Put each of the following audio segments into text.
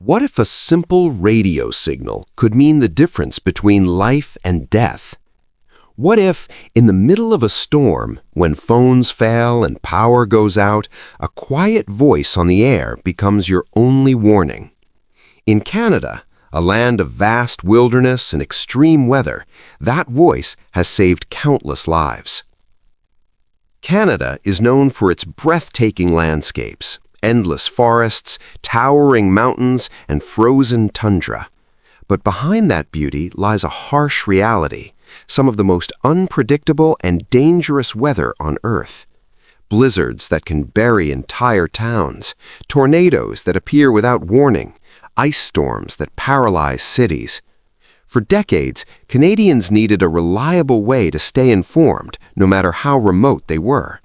What if a simple radio signal could mean the difference between life and death? What if, in the middle of a storm, when phones fail and power goes out, a quiet voice on the air becomes your only warning? In Canada, a land of vast wilderness and extreme weather, that voice has saved countless lives. Canada is known for its breathtaking landscapes, endless forests, towering mountains, and frozen tundra. But behind that beauty lies a harsh reality, some of the most unpredictable and dangerous weather on Earth. Blizzards that can bury entire towns, tornadoes that appear without warning, ice storms that paralyze cities. For decades, Canadians needed a reliable way to stay informed, no matter how remote they were.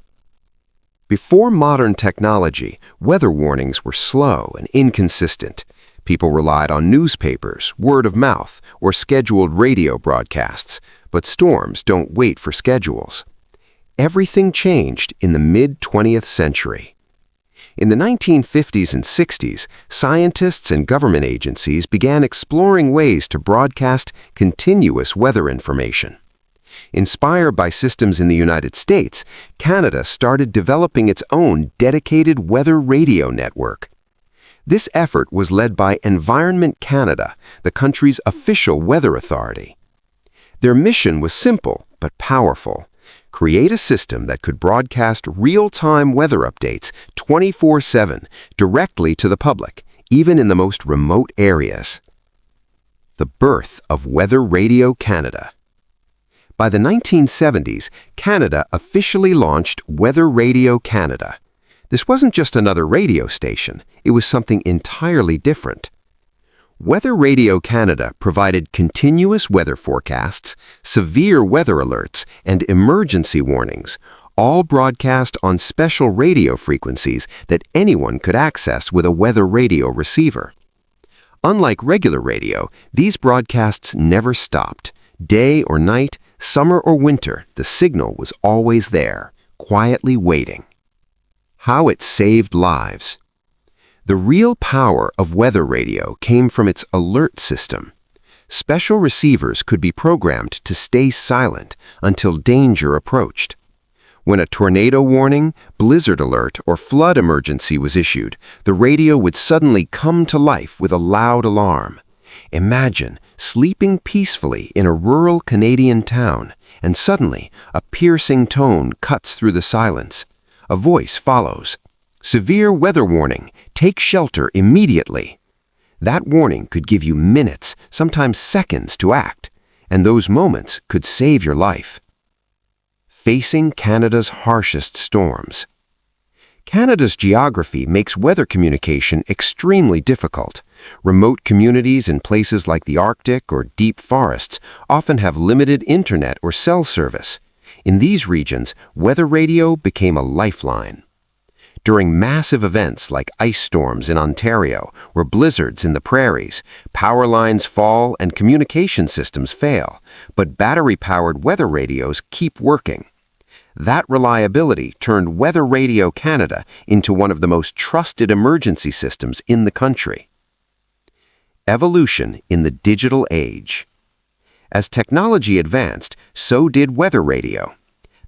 Before modern technology, weather warnings were slow and inconsistent. People relied on newspapers, word of mouth, or scheduled radio broadcasts, but storms don't wait for schedules. Everything changed in the mid-20th century. In the 1950s and 60s, scientists and government agencies began exploring ways to broadcast continuous weather information. Inspired by systems in the United States, Canada started developing its own dedicated weather radio network. This effort was led by Environment Canada, the country's official weather authority. Their mission was simple but powerful: create a system that could broadcast real-time weather updates 24/7 directly to the public, even in the most remote areas. The birth of Weather Radio Canada. By the 1970s, Canada officially launched Weather Radio Canada. This wasn't just another radio station, it was something entirely different. Weather Radio Canada provided continuous weather forecasts, severe weather alerts, and emergency warnings, all broadcast on special radio frequencies that anyone could access with a weather radio receiver. Unlike regular radio, these broadcasts never stopped. Day or night, summer or winter, the signal was always there, quietly waiting. How it saved lives. The real power of weather radio came from its alert system. Special receivers could be programmed to stay silent until danger approached. When a tornado warning, blizzard alert, or flood emergency was issued, the radio would suddenly come to life with a loud alarm. Imagine sleeping peacefully in a rural Canadian town, and suddenly a piercing tone cuts through the silence. A voice follows. Severe weather warning. Take shelter immediately. That warning could give you minutes, sometimes seconds, to act, and those moments could save your life. Facing Canada's harshest storms. Canada's geography makes weather communication extremely difficult. Remote communities in places like the Arctic or deep forests often have limited internet or cell service. In these regions, weather radio became a lifeline. During massive events like ice storms in Ontario or blizzards in the prairies, power lines fall and communication systems fail, but battery-powered weather radios keep working. That reliability turned Weather Radio Canada into one of the most trusted emergency systems in the country. Evolution in the digital age. As technology advanced, so did weather radio.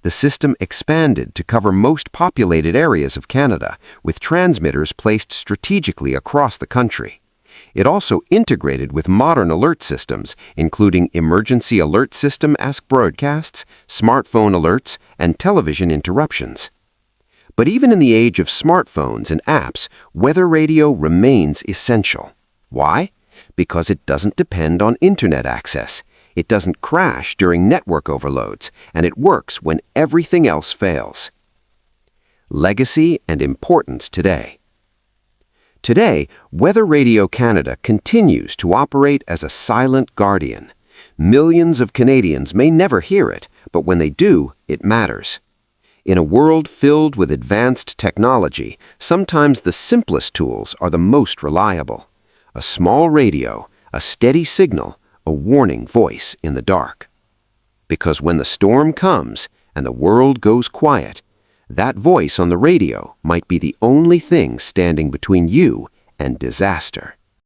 The system expanded to cover most populated areas of Canada, with transmitters placed strategically across the country. It also integrated with modern alert systems, including Emergency Alert System Ask broadcasts, smartphone alerts, and television interruptions. But even in the age of smartphones and apps, weather radio remains essential. Why? Because it doesn't depend on internet access. It doesn't crash during network overloads, and it works when everything else fails. Legacy and importance today. Today, Weather Radio Canada continues to operate as a silent guardian. Millions of Canadians may never hear it, but when they do, it matters. In a world filled with advanced technology, sometimes the simplest tools are the most reliable. A small radio, a steady signal, a warning voice in the dark. Because when the storm comes and the world goes quiet, that voice on the radio might be the only thing standing between you and disaster.